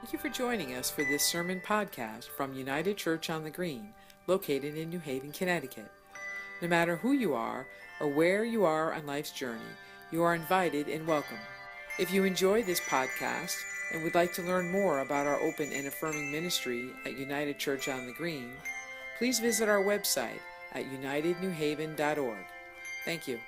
Thank you for joining us for this sermon podcast from United Church on the Green, located in New Haven, Connecticut. No matter who you are or where you are on life's journey, you are invited and welcome. If you enjoy this podcast and would like to learn more about our open and affirming ministry at United Church on the Green, please visit our website at unitednewhaven.org. Thank you.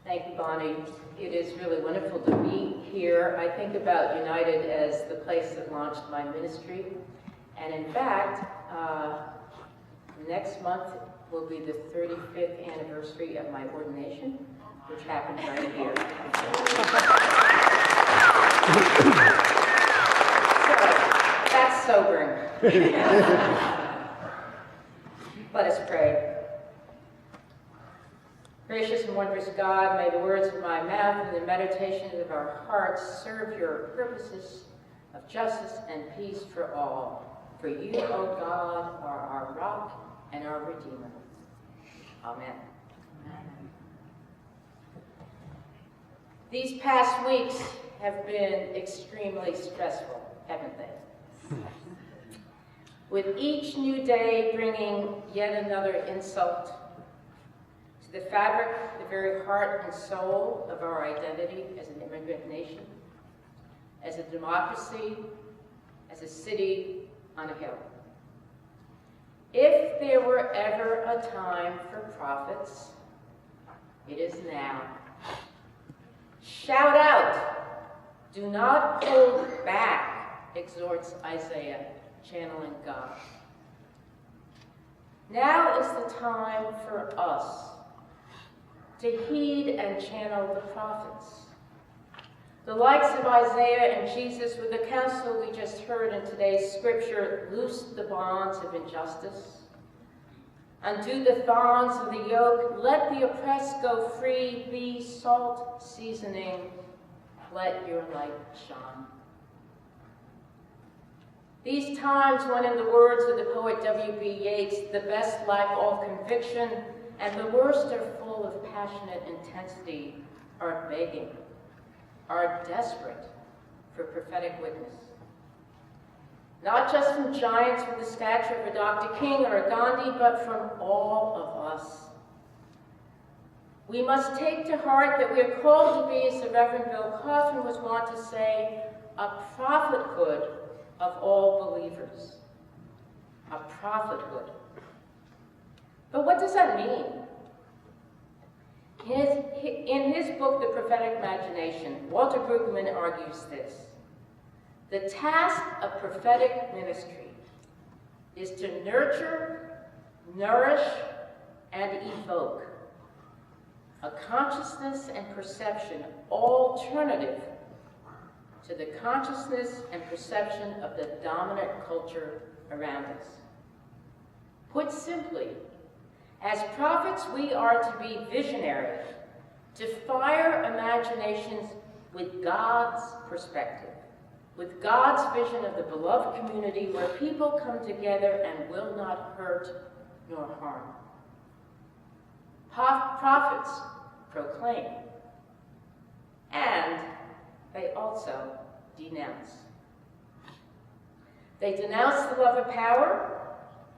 Thank you, Bonnie. It is really wonderful to be here. I think about United as the place that launched my ministry. And in fact, next month will be the 35th anniversary of my ordination, which happened right here. So, that's sobering. Let us pray. Gracious and wondrous God, may the words of my mouth and the meditations of our hearts serve your purposes of justice and peace for all. For you, O God, are our rock and our Redeemer. Amen. These past weeks have been extremely stressful, haven't they? With each new day bringing yet another insult to the fabric, the very heart and soul of our identity as an immigrant nation, as a democracy, as a city on a hill. If there were ever a time for prophets, it is now. Shout out, do not hold back, exhorts Isaiah, channeling God. Now is the time for us to heed and channel the prophets. The likes of Isaiah and Jesus, with the counsel we just heard in today's scripture, loose the bonds of injustice, undo the thongs of the yoke, let the oppressed go free, be salt seasoning, let your light shine. These times when, in the words of the poet W.B. Yeats, the best lack all conviction and the worst are full of passionate intensity, are begging, are desperate for prophetic witness. Not just from giants with the stature of a Dr. King or a Gandhi, but from all of us. We must take to heart that we are called to be, as the Reverend Bill Coffin was wont to say, a prophethood of all believers. A prophethood. But what does that mean? In his book, The Prophetic Imagination, Walter Brueggemann argues this. The task of prophetic ministry is to nurture, nourish, and evoke a consciousness and perception alternative to the consciousness and perception of the dominant culture around us. Put simply, as prophets, we are to be visionary, to fire imaginations with God's perspective, with God's vision of the beloved community where people come together and will not hurt nor harm. Prophets proclaim, and they also denounce. They denounce the love of power.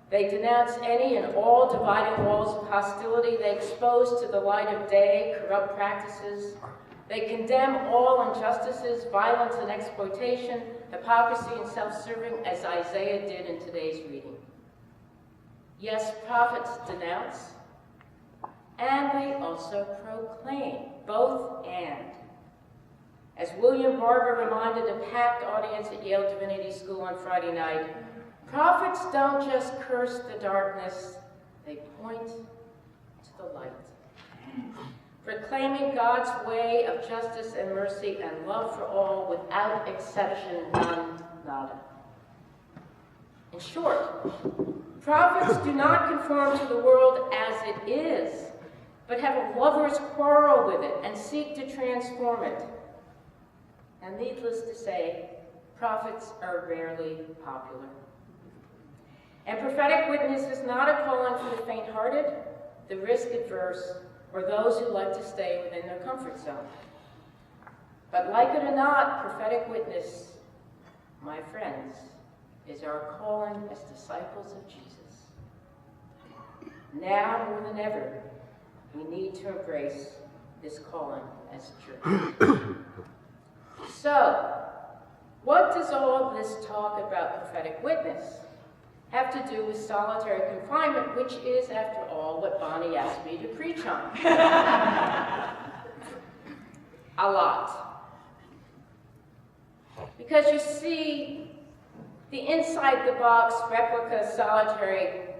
They denounce any and all dividing walls of hostility. They expose to the light of day corrupt practices. They condemn all injustices, violence and exploitation, hypocrisy and self-serving, as Isaiah did in today's reading. Yes, prophets denounce, and they also proclaim, both and. As William Barber reminded a packed audience at Yale Divinity School on Friday night, prophets don't just curse the darkness, they point to the light. Proclaiming God's way of justice and mercy and love for all without exception, none, nada. In short, prophets do not conform to the world as it is, but have a lover's quarrel with it and seek to transform it. And needless to say, prophets are rarely popular. And prophetic witness is not a calling for the faint-hearted, the risk-averse, or those who like to stay within their comfort zone. But like it or not, prophetic witness, my friends, is our calling as disciples of Jesus. Now more than ever, we need to embrace this calling as a church. So, what does all this talk about prophetic witness have to do with solitary confinement, which is, after all, what Bonnie asked me to preach on? A lot. Because you see, the inside-the-box replica solitary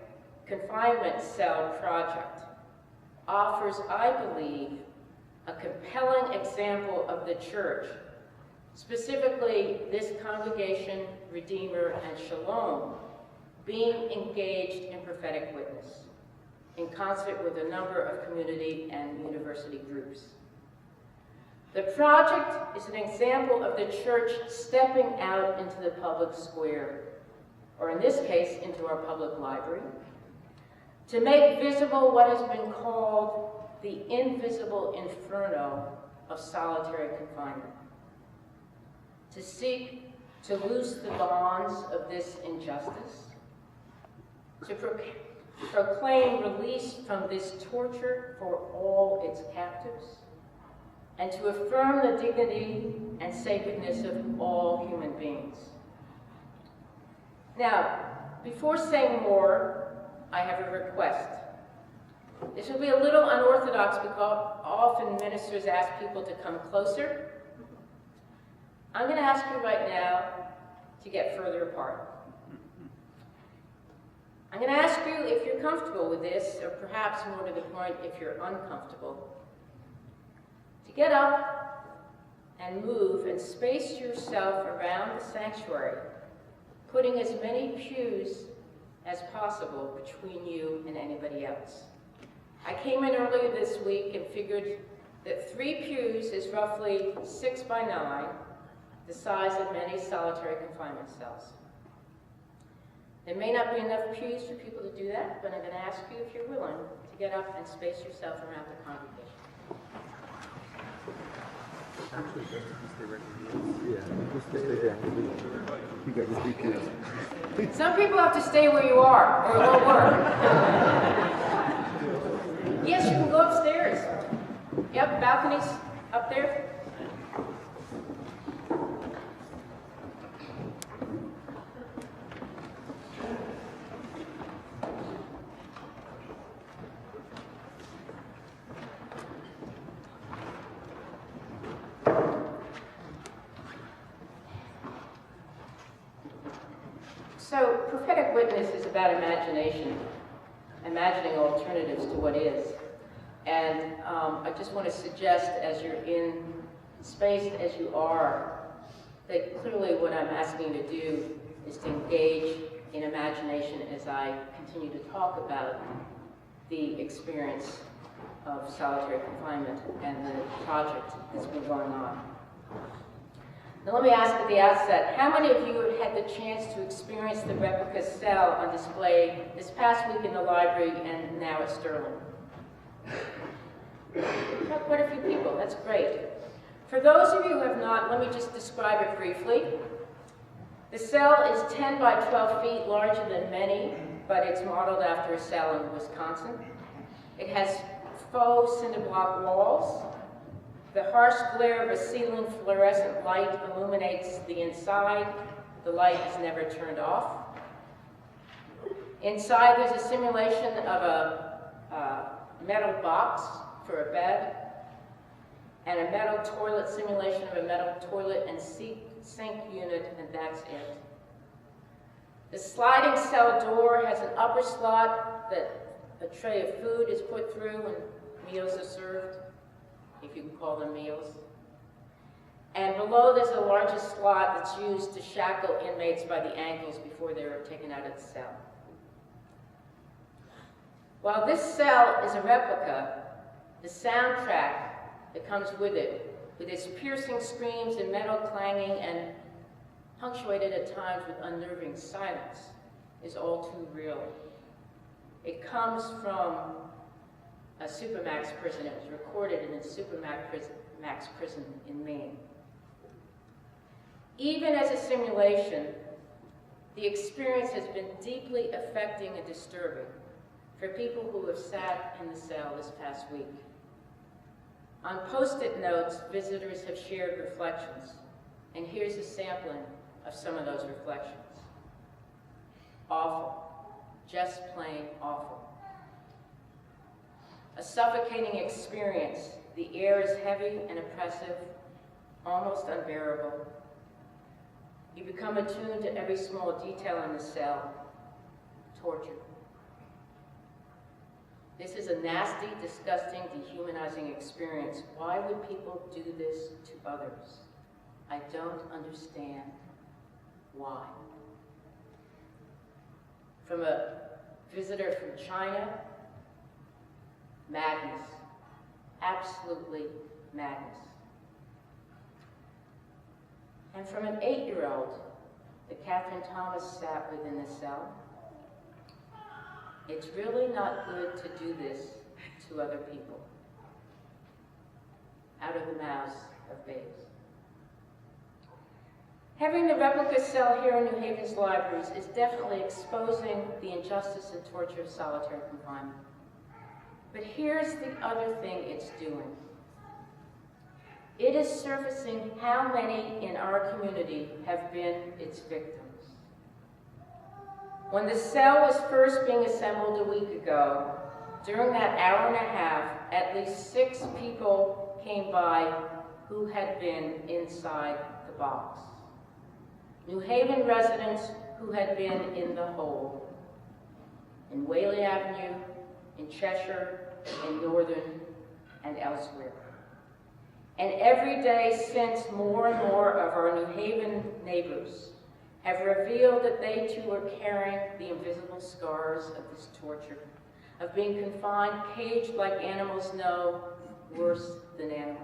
confinement cell project offers, I believe, a compelling example of the church, specifically this congregation, Redeemer, and Shalom, being engaged in prophetic witness, in concert with a number of community and university groups. The project is an example of the church stepping out into the public square, or in this case, into our public library, to make visible what has been called the invisible inferno of solitary confinement, to seek to loose the bonds of this injustice, to proclaim release from this torture for all its captives, and to affirm the dignity and sacredness of all human beings. Now, before saying more, I have a request. This will be a little unorthodox because often ministers ask people to come closer. I'm going to ask you right now to get further apart. I'm going to ask you if you're comfortable with this, or perhaps more to the point, if you're uncomfortable, to get up and move and space yourself around the sanctuary, putting as many pews as possible between you and anybody else. I came in earlier this week and figured that 3 pews is roughly 6 by 9, the size of many solitary confinement cells. There may not be enough pews for people to do that, but I'm going to ask you if you're willing to get up and space yourself around the congregation. Actually, just stay right here. Yeah, just stay there. You got your 3 pews. Some people have to stay where you are, or it won't work. Yes, you can go upstairs. Yep, balconies up there. So, prophetic witness is about imagination, imagining alternatives to what is. And I just want to suggest, as you're in space as you are, that clearly what I'm asking you to do is to engage in imagination as I continue to talk about the experience of solitary confinement and the project that's been going on. Now let me ask at the outset, how many of you have had the chance to experience the replica cell on display this past week in the library and now at Sterling? Quite a few people, that's great. For those of you who have not, let me just describe it briefly. The cell is 10 by 12 feet, larger than many, but it's modeled after a cell in Wisconsin. It has faux cinder block walls. The harsh glare of a ceiling fluorescent light illuminates the inside. The light is never turned off. Inside there's a simulation of a metal box for a bed, and a metal toilet simulation of a metal toilet and sink unit, and that's it. The sliding cell door has an upper slot that a tray of food is put through and meals are served, if you can call them meals. And below there's a larger slot that's used to shackle inmates by the ankles before they're taken out of the cell. While this cell is a replica, the soundtrack that comes with it, with its piercing screams and metal clanging and punctuated at times with unnerving silence, is all too real. It comes from a Supermax prison. It was recorded in a Supermax prison in Maine. Even as a simulation, the experience has been deeply affecting and disturbing for people who have sat in the cell this past week. On Post-it notes, visitors have shared reflections, and here's a sampling of some of those reflections. Awful, just plain awful. A suffocating experience. The air is heavy and oppressive, almost unbearable. You become attuned to every small detail in the cell. Torture. This is a nasty, disgusting, dehumanizing experience. Why would people do this to others? I don't understand why. From a visitor from China, madness, absolutely madness. And from an 8-year-old that Catherine Thomas sat with in the cell, it's really not good to do this to other people. Out of the mouths of babes. Having the replica cell here in New Haven's libraries is definitely exposing the injustice and torture of solitary confinement. But here's the other thing it's doing. It is surfacing how many in our community have been its victims. When the cell was first being assembled a week ago, during that hour and a half, at least 6 people came by who had been inside the box. New Haven residents who had been in the hole, in Whaley Avenue, in Cheshire, in Northern, and elsewhere. And every day since, more and more of our New Haven neighbors have revealed that they too are carrying the invisible scars of this torture, of being confined, caged like animals know, worse than animals.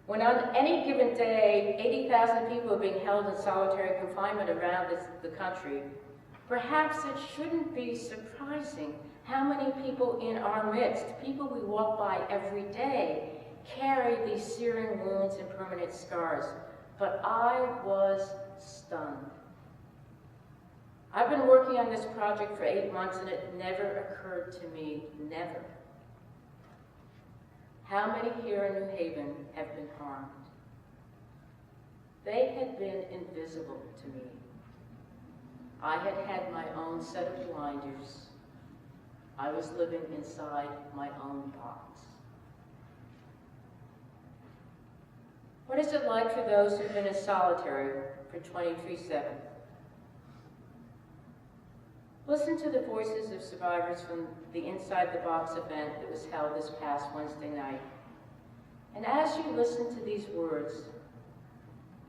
When on any given day, 80,000 people are being held in solitary confinement around the country, perhaps it shouldn't be surprising how many people in our midst, people we walk by every day, carry these searing wounds and permanent scars. But I was stunned. I've been working on this project for 8 months and it never occurred to me, never. How many here in New Haven have been harmed? They had been invisible to me. I had had my own set of blinders. I was living inside my own box. What is it like for those who've been in solitary for 23/7? Listen to the voices of survivors from the Inside the Box event that was held this past Wednesday night. And as you listen to these words,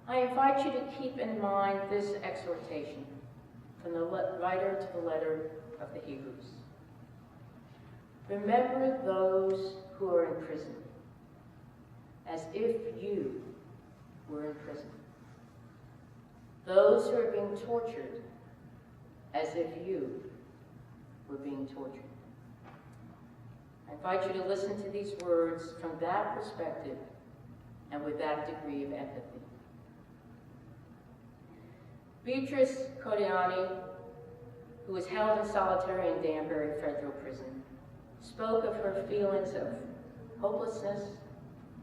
I invite you to keep in mind this exhortation from the writer to the letter of the Hebrews. Remember those who are in prison, as if you were in prison. Those who are being tortured, as if you were being tortured. I invite you to listen to these words from that perspective and with that degree of empathy. Beatrice Codiani, who was held in solitary in Danbury Federal Prison, spoke of her feelings of hopelessness,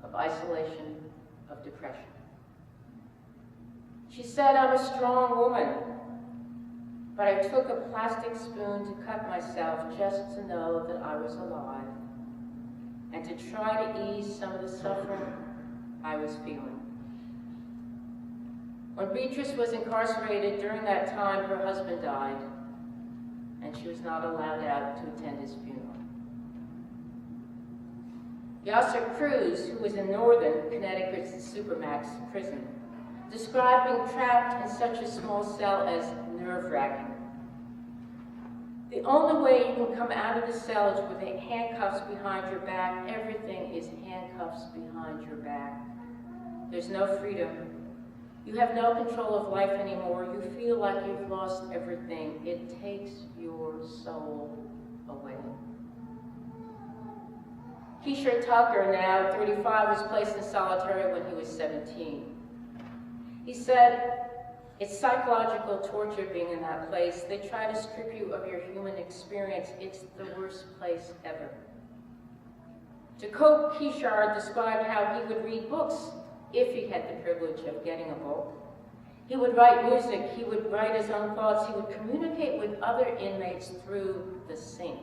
of isolation, of depression. She said, "I'm a strong woman, but I took a plastic spoon to cut myself just to know that I was alive and to try to ease some of the suffering I was feeling." When Beatrice was incarcerated, during that time her husband died, and she was not allowed out to attend his funeral. Yasser Cruz, who was in Northern Connecticut's Supermax prison, described being trapped in such a small cell as nerve-wracking. The only way you can come out of the cell is with handcuffs behind your back. Everything is handcuffs behind your back. There's no freedom. You have no control of life anymore. You feel like you've lost everything. It takes your soul away. Keisha Tucker, now 35, was placed in solitary when he was 17. He said, it's psychological torture being in that place. They try to strip you of your human experience. It's the worst place ever. Jacob Kishar described how he would read books if he had the privilege of getting a book. He would write music, he would write his own thoughts, he would communicate with other inmates through the sink.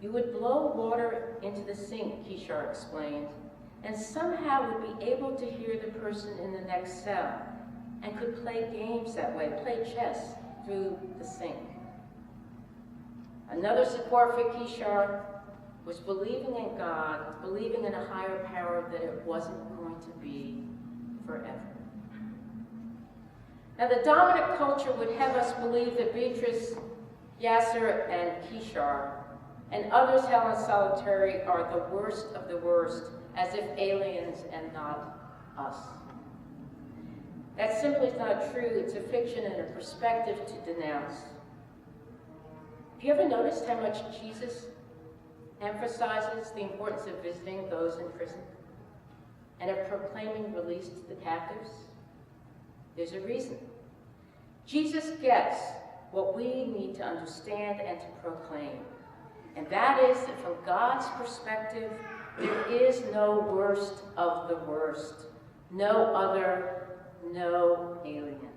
You would blow water into the sink, Kishar explained, and somehow would be able to hear the person in the next cell, and could play games that way, play chess through the sink. Another support for Kishar was believing in God, believing in a higher power, that it wasn't going to be forever. Now, the dominant culture would have us believe that Beatrice, Yasser, and Kishar, and others held in solitary are the worst of the worst, as if aliens and not us. That simply is not true. It's a fiction and a perspective to denounce. Have you ever noticed how much Jesus emphasizes the importance of visiting those in prison and of proclaiming release to the captives? There's a reason. Jesus gets what we need to understand and to proclaim. And that is that from God's perspective, there is no worst of the worst, no other, no alien.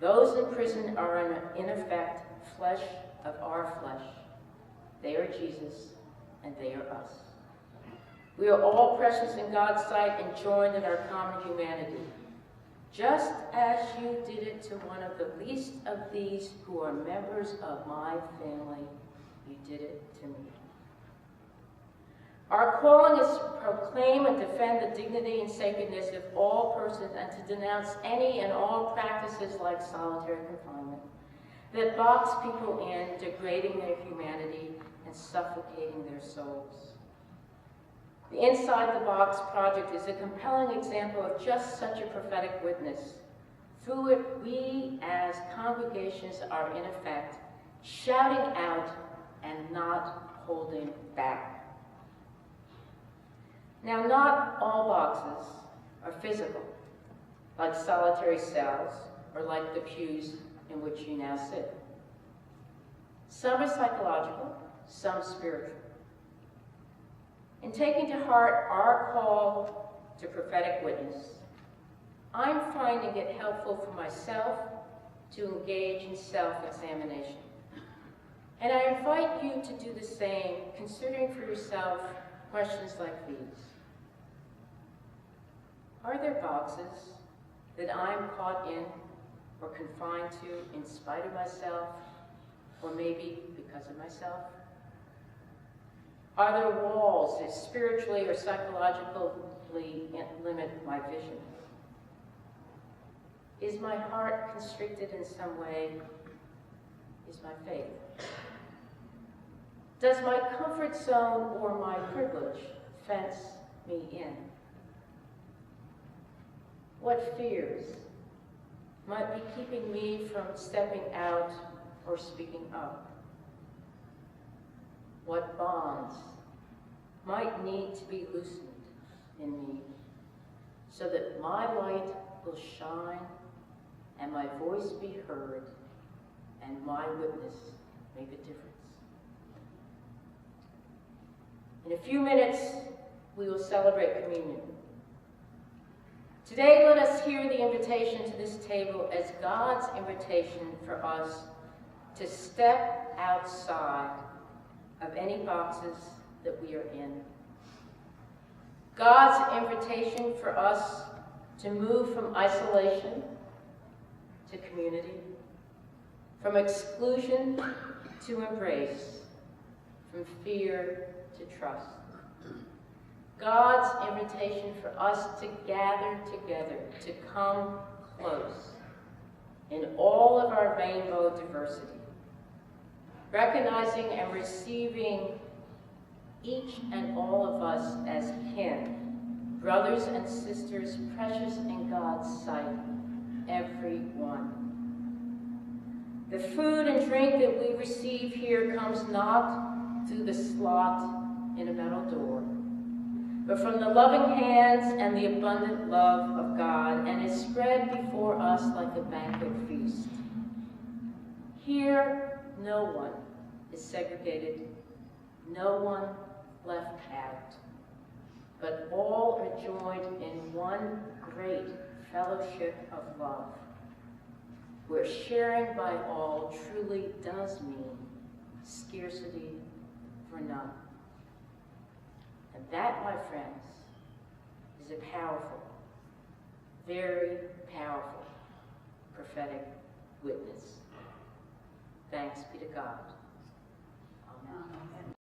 Those in prison are in effect flesh of our flesh. They are Jesus, and they are us. We are all precious in God's sight and joined in our common humanity. Just as you did it to one of the least of these who are members of my family, you did it to me. Our calling is to proclaim and defend the dignity and sacredness of all persons and to denounce any and all practices like solitary confinement that box people in, degrading their humanity and suffocating their souls. The Inside the Box project is a compelling example of just such a prophetic witness. Through it, we as congregations are in effect shouting out and not holding back. Now, not all boxes are physical, like solitary cells or like the pews in which you now sit. Some are psychological, some spiritual. In taking to heart our call to prophetic witness, I'm finding it helpful for myself to engage in self-examination. And I invite you to do the same, considering for yourself questions like these. Are there boxes that I'm caught in or confined to in spite of myself, or maybe because of myself? Are there walls that spiritually or psychologically limit my vision? Is my heart constricted in some way? Is my faith? Does my comfort zone or my privilege fence me in? What fears might be keeping me from stepping out or speaking up? What bonds might need to be loosened in me so that my light will shine and my voice be heard and my witness make a difference? In a few minutes, we will celebrate communion. Today, let us hear the invitation to this table as God's invitation for us to step outside of any boxes that we are in. God's invitation for us to move from isolation to community, from exclusion to embrace, from fear to trust. God's invitation for us to gather together, to come close in all of our rainbow diversity, recognizing and receiving each and all of us as kin, brothers and sisters, precious in God's sight, every one. The food and drink that we receive here comes not through the slot in a metal door, but from the loving hands and the abundant love of God, and is spread before us like a banquet feast. Here, no one is segregated, no one left out, but all are joined in one great fellowship of love, where sharing by all truly does mean scarcity for none. And that, my friends, is a powerful, very powerful prophetic witness. Thanks be to God. Amen.